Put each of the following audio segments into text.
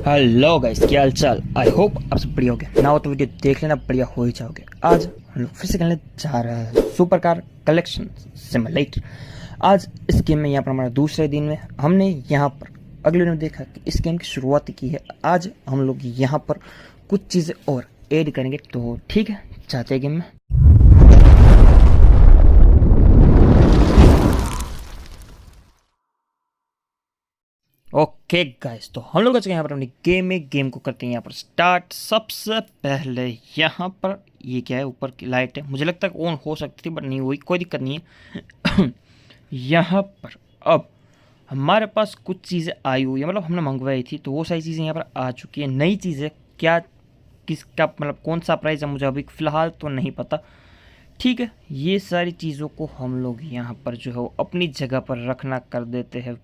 Hello guys, क्या हाल चाल। I hope आप सब बढ़िया होगे ना हो तो वीडियो देख लेना, बढ़िया हो ही जाओगे। आज हम लोग फिर से खेलने जा रहे हैं सुपर कार कलेक्शन सिमुलेटर। आज इस गेम में यहाँ पर हमारा दूसरे दिन में हमने यहाँ पर अगले दिन देखा कि इस गेम की शुरुआत की है। आज हम लोग यहाँ पर कुछ चीज़ें और ऐड करेंगे, तो ठीक है जाते हैं गेम में। ओके गाइस, तो हम लोग यहाँ पर अपनी गेम को करते हैं यहाँ पर स्टार्ट। सबसे पहले यहाँ पर ये क्या है, ऊपर की लाइट है, मुझे लगता है ऑन हो सकती थी बट नहीं हुई, कोई दिक्कत नहीं है। यहाँ पर अब हमारे पास कुछ चीज़ें आई हुई है, मतलब हमने मंगवाई थी, तो वो सारी चीज़ें यहाँ पर आ चुकी है। नई चीज़ें क्या, किसका मतलब कौन सा प्राइस है मुझे अभी फ़िलहाल तो नहीं पता। ठीक है, ये सारी चीज़ों को हम लोग यहाँ पर जो है वो अपनी जगह पर रखना कर देते हैं।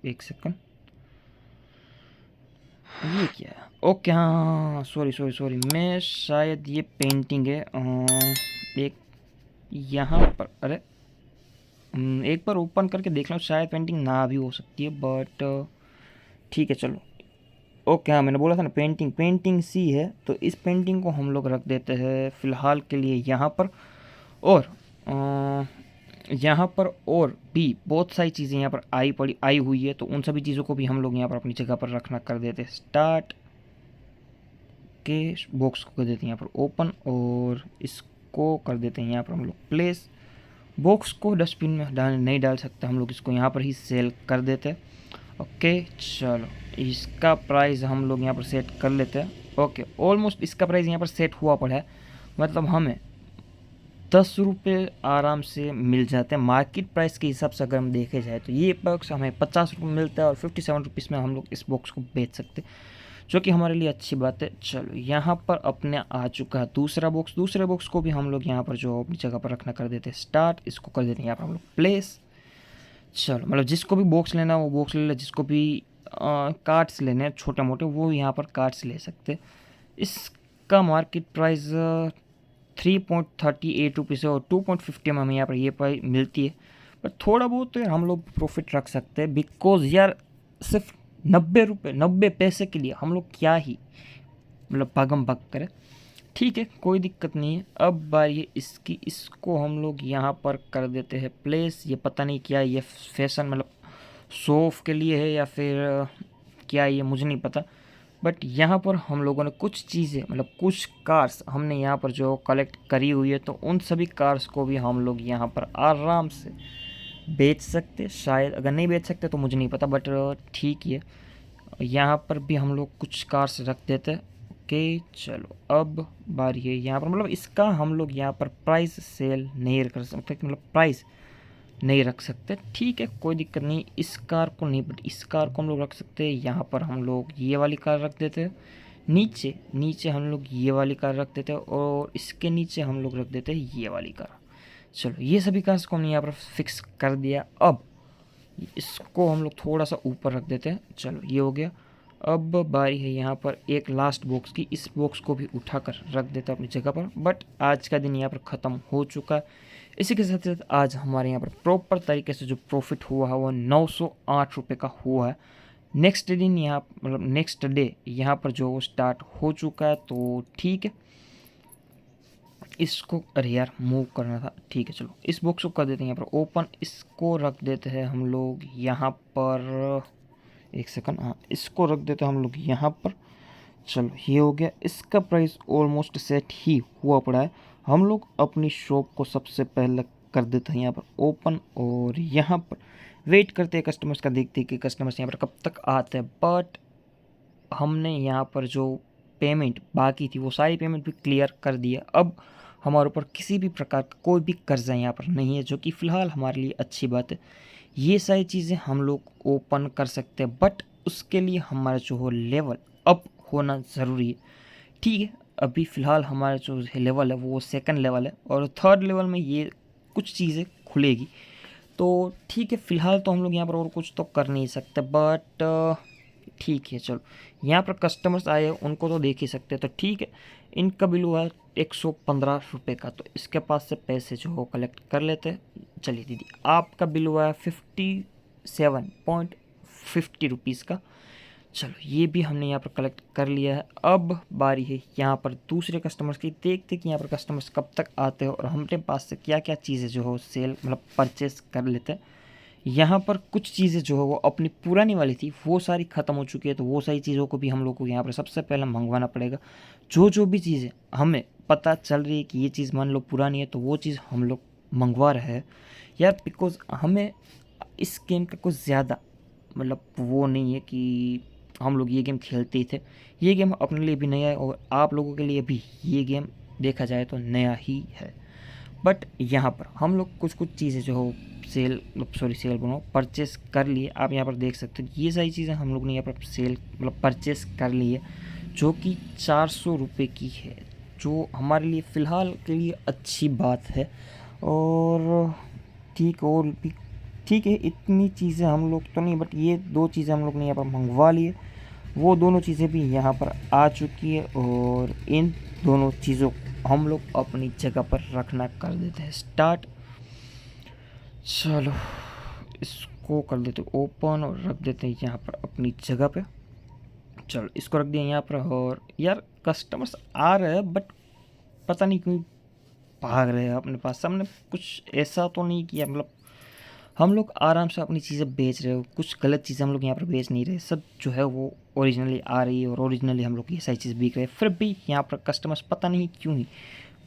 एक सेकंड, ये क्या है? ओके हाँ, सॉरी सॉरी सॉरी, मैं शायद ये पेंटिंग है एक यहाँ पर। अरे एक बार ओपन करके देख लो, शायद पेंटिंग ना भी हो सकती है बट ठीक है चलो। ओके हाँ, मैंने बोला था ना पेंटिंग सी है, तो इस पेंटिंग को हम लोग रख देते हैं फ़िलहाल के लिए यहाँ पर। और यहाँ पर और भी बहुत सारी चीज़ें यहाँ पर आई हुई है, तो उन सभी चीज़ों को भी हम लोग यहाँ पर अपनी जगह पर रखना कर देते हैं स्टार्ट के। बॉक्स को कर देते हैं यहाँ पर ओपन, और इसको कर देते हैं यहाँ पर हम लोग प्लेस। बॉक्स को डस्टबिन में नहीं डाल सकते हम लोग, इसको यहाँ पर ही सेल कर देते हैं। ओके चलो, इसका प्राइस हम लोग यहाँ पर सेट कर लेते हैं। ओके, ऑलमोस्ट इसका प्राइस यहाँ पर सेट हुआ पड़ा है, मतलब हमें 10 रुपये आराम से मिल जाते हैं मार्केट प्राइस के हिसाब से। अगर हम देखे जाए तो ये बॉक्स हमें 50 रुपये मिलता है और 57 रुपीज़ में हम लोग इस बॉक्स को बेच सकते हैं, जो कि हमारे लिए अच्छी बात है। चलो, यहाँ पर अपने आ चुका है दूसरा बॉक्स। दूसरे बॉक्स को भी हम लोग यहाँ पर जो अपनी जगह पर रखना कर देते हैं स्टार्ट। इसको कर देते हैं यहाँ पर हम लोग प्लेस। चलो, मतलब जिसको भी बॉक्स लेना है वो बॉक्स ले ले, जिसको भी कार्ड्स लेने हैं छोटे मोटे वो यहाँ पर कार्ड्स ले सकते हैं। इसका मार्केट प्राइस 3.38 रुपीज़ है और 2.50 में हमें यहाँ पर ये प्राइस मिलती है। पर थोड़ा बहुत हम लोग प्रॉफिट रख सकते हैं, बिकॉज यार सिर्फ 90 रुपये 90 पैसे के लिए हम लोग क्या ही मतलब भागम भाग करें। ठीक है, कोई दिक्कत नहीं है। अब बारी है इसकी, इसको हम लोग यहाँ पर कर देते हैं प्लेस। ये पता नहीं क्या ये फैशन मतलब शो ऑफ के लिए है या फिर क्या ये मुझे नहीं पता, बट यहाँ पर हम लोगों ने कुछ चीज़ें मतलब कुछ कार्स हमने यहाँ पर जो कलेक्ट करी हुई है, तो उन सभी कार्स को भी हम लोग यहाँ पर आराम से बेच सकते। शायद अगर नहीं बेच सकते तो मुझे नहीं पता, बट ठीक है, यहाँ पर भी हम लोग कुछ कार्स रख देते हैं। ओके चलो, अब बारी है यहाँ पर, मतलब इसका हम लोग यहाँ पर प्राइस सेल नहीं कर सकते, मतलब प्राइस नहीं रख सकते। ठीक है, कोई दिक्कत नहीं। इस कार को नहीं, बट इस कार को हम लोग रख सकते हैं। यहाँ पर हम लोग ये वाली कार रख देते हैं। नीचे नीचे हम लोग ये वाली कार रख देते हैं, और इसके नीचे हम लोग रख देते हैं ये वाली कार। चलो, ये सभी कार्स को हमने यहाँ पर फिक्स कर दिया। अब इसको हम लोग थोड़ा सा ऊपर रख देते हैं। चलो, ये हो गया। अब बारी है यहाँ पर एक लास्ट बॉक्स की। इस बॉक्स को भी उठाकर रख देते हैं अपनी जगह पर। बट आज का दिन यहाँ पर ख़त्म हो चुका है। इसी के साथ साथ आज हमारे यहाँ पर प्रॉपर तरीके से जो प्रॉफिट हुआ है वो 908 रुपये का हुआ है। नेक्स्ट दिन यहाँ मतलब नेक्स्ट डे यहाँ पर जो स्टार्ट हो चुका है, तो ठीक है। इसको अरे यार मूव करना था, ठीक है चलो, इस बॉक्स को कर देते हैं यहाँ पर ओपन। इसको रख देते हैं हम लोग यहाँ पर, एक सेकंड, हाँ इसको रख देते हैं हम लोग यहाँ पर। चलो, ये हो गया। इसका प्राइस ऑलमोस्ट सेट ही हुआ पड़ा है। हम लोग अपनी शॉप को सबसे पहले कर देते हैं यहाँ पर ओपन, और यहाँ पर वेट करते हैं कस्टमर्स का, देखते हैं कि कस्टमर्स यहाँ पर कब तक आते हैं। बट हमने यहाँ पर जो पेमेंट बाकी थी वो सारी पेमेंट भी क्लियर कर दिया। अब हमारे ऊपर किसी भी प्रकार का कोई भी कर्जा यहाँ पर नहीं है, जो कि फ़िलहाल हमारे लिए अच्छी बात है। ये सारी चीज़ें हम लोग ओपन कर सकते हैं, बट उसके लिए हमारा जो हो लेवल अप होना ज़रूरी है। ठीक है, अभी फ़िलहाल हमारा जो लेवल है वो सेकंड लेवल है, और थर्ड लेवल में ये कुछ चीज़ें खुलेगी। तो ठीक है, फ़िलहाल तो हम लोग यहाँ पर और कुछ तो कर नहीं सकते, बट ठीक है चलो। यहाँ पर कस्टमर्स आए उनको तो देख ही सकते हैं, तो ठीक है। इनका बिल हुआ 115 रुपये का, तो इसके पास से पैसे जो हो कलेक्ट कर लेते हैं। चलिए दीदी, आपका बिल हुआ है 57.50 रुपीज़ का। चलो ये भी हमने यहाँ पर कलेक्ट कर लिया है। अब बारी है यहाँ पर दूसरे कस्टमर्स की। देखते कि यहाँ पर कस्टमर्स कब तक आते हो और हमारे पास से क्या क्या चीज़ें जो हो सेल मतलब परचेस कर लेते हैं। यहाँ पर कुछ चीज़ें जो है वो अपनी पुरानी वाली थी वो सारी ख़त्म हो चुकी है, तो वो सारी चीज़ों को भी हम लोग को यहाँ पर सबसे पहले मंगवाना पड़ेगा। जो भी चीज़ें हमें पता चल रही है कि ये चीज़ मान लो पुरानी है तो वो चीज़ हम लोग मंगवा रहे हैं यार, बिकॉज़ हमें इस गेम का कुछ ज़्यादा मतलब वो नहीं है कि हम लोग ये गेम खेलते ही थे। ये गेम अपने लिए भी नया है और आप लोगों के लिए भी ये गेम देखा जाए तो नया ही है। बट यहाँ पर हम लोग कुछ चीज़ें जो हो सेल बनाओ परचेस कर लिए। आप यहाँ पर देख सकते हो ये सारी चीज़ें हम लोग ने यहाँ पर सेल मतलब परचेस कर ली है, जो कि 400 रुपये की है, जो हमारे लिए फ़िलहाल के लिए अच्छी बात है। और ठीक और भी ठीक है, इतनी चीज़ें हम लोग तो नहीं, बट ये 2 चीज़ें हम लोग ने यहाँ पर मंगवा ली है। वो दोनों चीज़ें भी यहाँ पर आ चुकी है और इन दोनों चीज़ों को हम लोग अपनी जगह पर रखना कर देते हैं स्टार्ट। चलो इसको कर देते ओपन और रख देते हैं यहाँ पर अपनी जगह पे। चलो इसको रख दिया यहाँ पर। और यार कस्टमर्स आ रहे हैं बट पता नहीं क्यों भाग रहे हैं अपने पास। हमने कुछ ऐसा तो नहीं किया, मतलब हम लोग आराम से अपनी चीज़ें बेच रहे हो, कुछ गलत चीज़ें हम लोग यहाँ पर बेच नहीं रहे। सब जो है वो ओरिजिनली आ रही है और ओरिजिनली हम लोग ये सारी चीज़ बिक रहे हैं। फिर भी यहाँ पर कस्टमर्स पता नहीं क्यों ही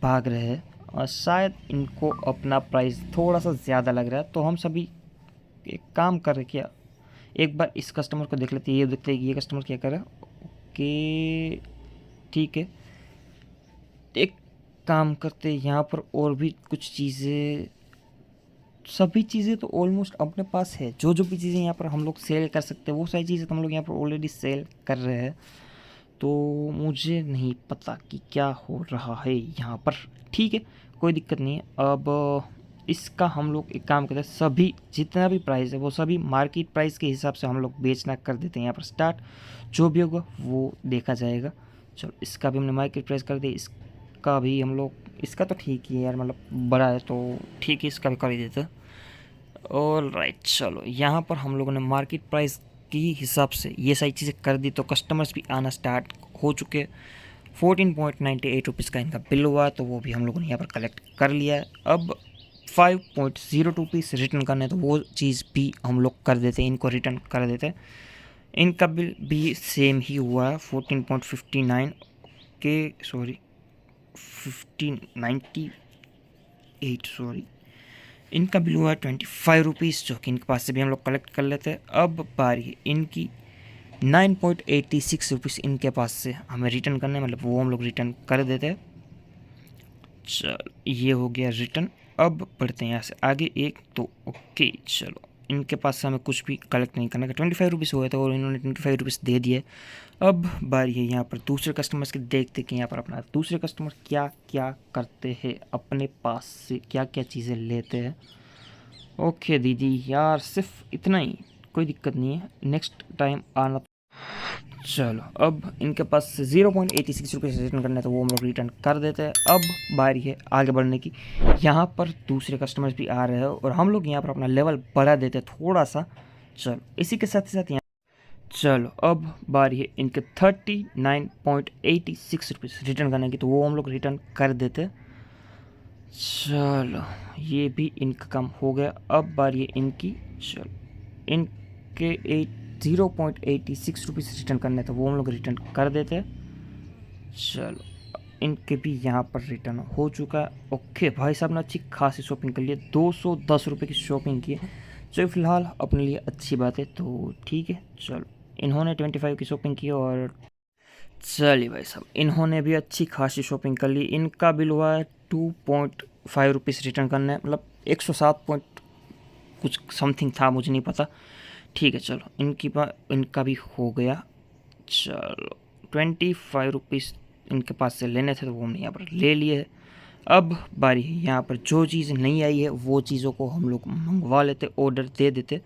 भाग रहे हैं और शायद इनको अपना प्राइस थोड़ा सा ज़्यादा लग रहा है। तो हम सभी एक काम कर रहे क्या, एक बार इस कस्टमर को देख लेते हैं, ये देखते हैं ये कस्टमर क्या कर रहा है। ओके ठीक है, एक काम करते हैं यहाँ पर और भी कुछ चीज़ें, सभी चीज़ें तो ऑलमोस्ट अपने पास है। जो भी चीज़ें यहाँ पर हम लोग सेल कर सकते हैं वो सारी चीज़ें तो हम लोग यहाँ पर ऑलरेडी सेल कर रहे हैं। तो मुझे नहीं पता कि क्या हो रहा है यहाँ पर। ठीक है कोई दिक्कत नहीं है। अब इसका हम लोग एक काम करते हैं, सभी जितना भी प्राइस है वो सभी मार्केट प्राइस के हिसाब से हम लोग बेचना कर देते हैं यहाँ पर स्टार्ट। जो भी होगा वो देखा जाएगा। चलो इसका भी हमने मार्केट प्राइस कर दिया, इसका भी हम लोग, इसका तो ठीक ही है यार, मतलब बड़ा है तो ठीक है इसका भी कर ही देते। ऑल राइट चलो यहाँ पर हम लोगों ने मार्केट प्राइस के हिसाब से ये सारी चीज़ें कर दी, तो कस्टमर्स भी आना स्टार्ट हो चुके। 14.98 रुपीज़ का इनका बिल हुआ तो वो भी हम लोगों ने यहाँ पर कलेक्ट कर लिया है। अब 5.02 पीस रिटर्न करने तो वो चीज़ भी हम लोग कर देते हैं, इनको रिटर्न कर देते हैं। इनका बिल भी सेम ही हुआ है 14.59 के सॉरी 1598 सॉरी, इनका बिल हुआ है 25 रुपीज़, जो कि इनके पास से भी हम लोग कलेक्ट कर लेते हैं। अब बारी है इनकी 9.86 रुपीज़ इनके पास से हमें रिटर्न करना है, मतलब वो हम लोग रिटर्न कर देते हैं। चलो ये हो गया रिटर्न। अब बढ़ते हैं यहाँ से आगे एक तो ओके चलो इनके पास से हमें कुछ भी कलेक्ट नहीं करना है। 25 रुपीज़ हुए थे और इन्होंने 25 रुपीज़ दे दिए। अब बारी है यहाँ पर दूसरे कस्टमर्स के, देखते कि यहाँ पर अपना दूसरे कस्टमर क्या क्या करते हैं, अपने पास से क्या क्या चीज़ें लेते हैं। ओके दीदी यार सिर्फ इतना ही, कोई दिक्कत नहीं है, नेक्स्ट टाइम आना। चलो अब इनके पास से 0.86 रुपये से रिटर्न करना है तो वो हम लोग रिटर्न कर देते हैं। अब बारी है आगे बढ़ने की। यहाँ पर दूसरे कस्टमर्स भी आ रहे हैं और हम लोग यहाँ पर अपना लेवल बढ़ा देते हैं थोड़ा सा। चलो इसी के साथ ही साथ यहाँ चलो अब बारी है इनके 39.86 रुपीज़ रिटर्न करने की, तो वो हम लोग रिटर्न कर देते। चलो ये भी इनका काम हो गया। अब बारी है इनकी, चलो इनके 0.86 रुपीज़ रिटर्न करने तो वो हम लोग रिटर्न कर देते। चलो इनके भी यहाँ पर रिटर्न हो चुका है। ओके भाई साहब ने अच्छी खासी शॉपिंग कर ली, 210 रुपये की शॉपिंग की है, जो फिलहाल अपने लिए अच्छी बात है। तो ठीक है चलो इन्होंने 25 की शॉपिंग की और चलिए भाई साहब इन्होंने भी अच्छी खासी शॉपिंग कर ली। इनका बिल हुआ है 2.5 रुपीज़ रिटर्न करना है, मतलब 107 पॉइंट कुछ समथिंग था, मुझे नहीं पता। ठीक है चलो इनका भी हो गया। चलो 25 रुपीज़ इनके पास से लेने थे तो वो हमने यहाँ पर ले लिए है। अब बारी है यहाँ पर जो चीज़ नहीं आई है वो चीज़ों को हम लोग मंगवा लेते, ऑर्डर दे देते।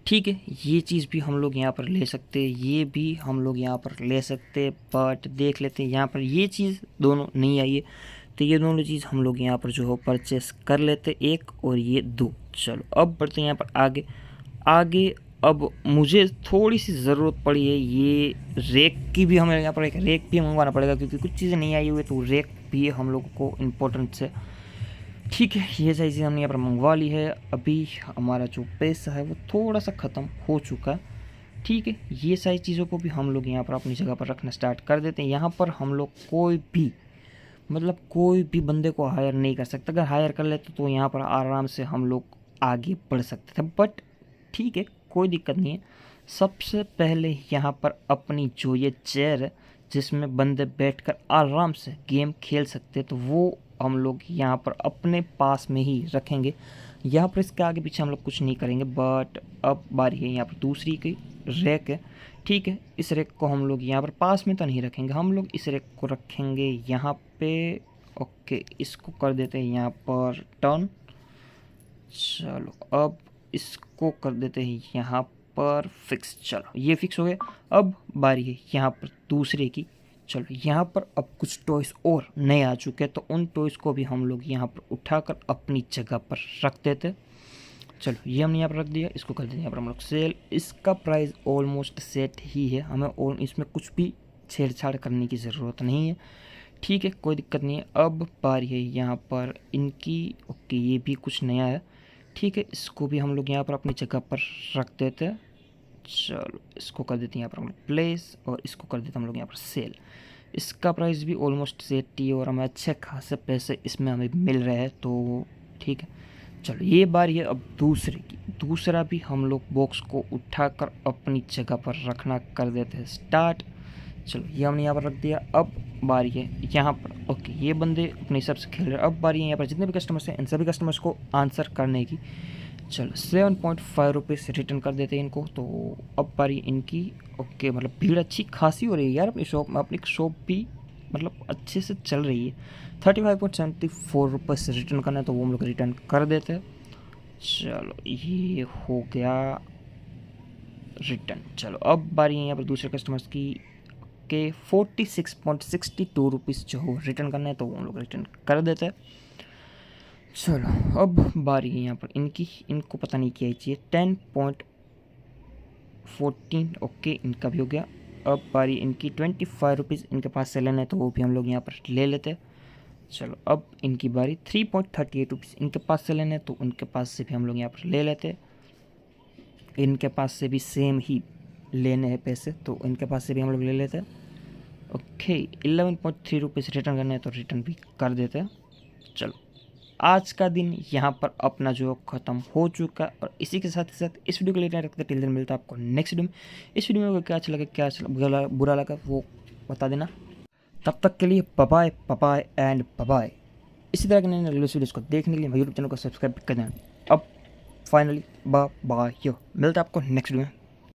ठीक है ये चीज़ भी हम लोग यहाँ पर ले सकते, ये भी हम लोग यहाँ पर ले सकते, बट देख लेते हैं यहाँ पर ये चीज़ दोनों नहीं आई है तो ये दोनों चीज़ हम लोग यहाँ पर जो हो परचेस कर लेते, एक और ये दो। चलो अब बढ़ते हैं यहाँ पर आगे। अब मुझे थोड़ी सी ज़रूरत पड़ी है ये रेक की भी, हमें यहाँ पर एक रेक भी मंगवाना पड़ेगा क्योंकि कुछ चीज़ें नहीं आई हुई है, तो रेक भी हम लोगों को इम्पोर्टेंट है। ठीक है, ये सारी चीज़ें हमने यहाँ पर मंगवा ली है। अभी हमारा जो पैसा है वो थोड़ा सा ख़त्म हो चुका है। ठीक है, ये सारी चीज़ों को भी हम लोग यहाँ पर अपनी जगह पर रखना स्टार्ट कर देते हैं। यहाँ पर हम लोग कोई भी बंदे को हायर नहीं कर सकते। अगर हायर कर लेते तो यहाँ पर आराम से हम लोग आगे बढ़ सकते थे, बट ठीक है, कोई दिक्कत नहीं है। सबसे पहले यहाँ पर अपनी जो ये चेयर है जिसमें बंदे बैठकर आराम से गेम खेल सकते, तो वो हम लोग यहाँ पर अपने पास में ही रखेंगे। यहाँ पर इसके आगे पीछे हम लोग कुछ नहीं करेंगे। बट अब बारी है यहाँ पर दूसरी की रैक है। ठीक है, इस रैक को हम लोग यहाँ पर पास में तो नहीं रखेंगे, हम लोग इस रैक को रखेंगे यहाँ पे। ओके, इसको कर देते हैं यहाँ पर टर्न। चलो अब इसको कर देते हैं यहाँ पर फिक्स। चलो ये फिक्स हो गया। अब बारी है यहाँ पर दूसरे की। चलो यहाँ पर अब कुछ टॉयस और नए आ चुके हैं, तो उन टॉयस को भी हम लोग यहाँ पर उठाकर अपनी जगह पर रख देते। चलो ये हमने यहाँ पर रख दिया, इसको कर देते हैं यहाँ पर हम लोग सेल। इसका प्राइस ऑलमोस्ट सेट ही है, हमें और इसमें कुछ भी छेड़छाड़ करने की ज़रूरत नहीं है। ठीक है, कोई दिक्कत नहीं है। अब बारी है यहाँ पर इनकी। ओके, ये भी कुछ नया है। ठीक है, इसको भी हम लोग यहाँ पर अपनी जगह पर रख देते हैं। चलो इसको कर देते हैं यहाँ पर हम लोग प्लेस, और इसको कर देते हैं हम लोग यहाँ पर सेल। इसका प्राइस भी ऑलमोस्ट सेट ही है और हमें अच्छे खासे पैसे इसमें हमें मिल रहे हैं, तो ठीक है। चलो ये बारी है अब दूसरे की। दूसरा भी हम लोग बॉक्स को उठाकर अपनी जगह पर रखना कर देते हैं स्टार्ट। चलो ये हमने यहाँ पर रख दिया। अब बारी है यहाँ पर। ओके, ये बंदे अपने हिसाब से खेल रहे हैं। अब बारी है यहाँ पर जितने भी कस्टमर्स हैं इन सभी कस्टमर्स को आंसर करने की। चलो 7.5 रुपीज़ रिटर्न कर देते हैं इनको। तो अब बारी इनकी। ओके, मतलब भीड़ अच्छी खासी हो रही है यार अपनी शॉप में। अपनी शॉप भी मतलब अच्छे से चल रही है। 35.74 रुपीज़ रिटर्न करना है, तो वो हम लोग रिटर्न कर देते हैं। चलो ये हो गया रिटर्न। चलो अब बारी है यहाँ पर दूसरे कस्टमर्स की के 46.62 रुपीज़ जो हो रिटर्न करना है, तो वो हम लोग रिटर्न कर देते हैं। चलो अब बारी है यहाँ पर इनकी। इनको पता नहीं क्या चाहिए, 10.14। ओके, इनका भी हो गया। अब बारी इनकी 25 रुपीज़ इनके पास से लेना है, तो वो भी हम लोग यहाँ पर ले लेते हैं। चलो अब इनकी बारी 3.38 रुपीज़ इनके पास से लेना है, तो उनके पास से भी हम लोग यहाँ पर ले लेते हैं। इनके पास से भी सेम ही लेने हैं पैसे, तो इनके पास से भी हम लोग ले लेते हैं। ओके, 11.3 रुपीज़ रिटर्न करना है, तो रिटर्न भी कर देते हैं। चलो आज का दिन यहाँ पर अपना जो ख़त्म हो चुका, और इसी के साथ ही साथ इस वीडियो को लेकर रखते टिल दिन मिलता है आपको नेक्स्ट वीडियो में। इस वीडियो में क्या अच्छा लगा, क्या बुरा लगा वो बता देना। तब तक के लिए बाय बाय एंड बाय। इसी तरह के नए वीडियोज़ को देखने के लिए यूट्यूब चैनल को सब्सक्राइब कर देना। अब फाइनली बाय, मिलता है आपको नेक्स्ट वीडियो में।